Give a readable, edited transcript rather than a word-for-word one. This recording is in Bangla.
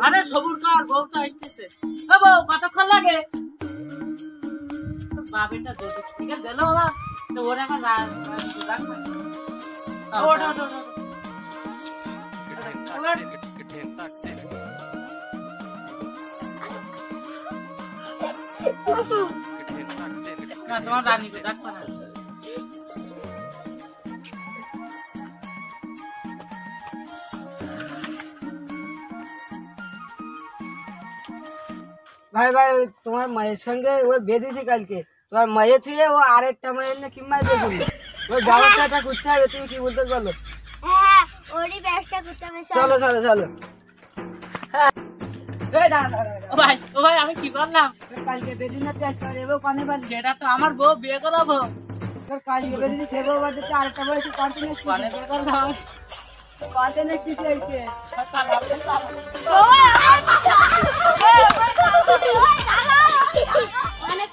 আরে সবুর কর, বউ তো আসতেছে। ও বউ, কতক্ষণ লাগে? বাবেটা দুটো ঠিক আছে গেল বাবা, তো ওরা এখন রাখবে। ওটা ওটা না, তোমার রানীকে রাখবা না। ভাই ভাই, তোমার মায়ের সঙ্গে ওর বিয়ে দিয়েছি কালকে। তোমার মায়ের ছিল ও আরেকটা মায়ের না কি মায়ের বিয়ে করলো। ওর ব্যবস্থাটা করতে হবে, তুমি কি বলতে বলো? হ্যাঁ, ওরই ব্যবস্থা করতে হবে। চলো চলো চলো। এই দাঁড়া দাঁড়া দাঁড়া। ও ভাই আমি কি করলাম? তোর কালকে বেদিন না চাষ করে এবার কানে বালি। এটা তো আমার বউ, বিয়ে করাবো। তোর কালকে বেদিন সেবো বাদে আরেকটা বয়সে কন্টিনিউস মানে বিয়ে করলাম। কন্টিনিউস কিছু আজকে। অনেক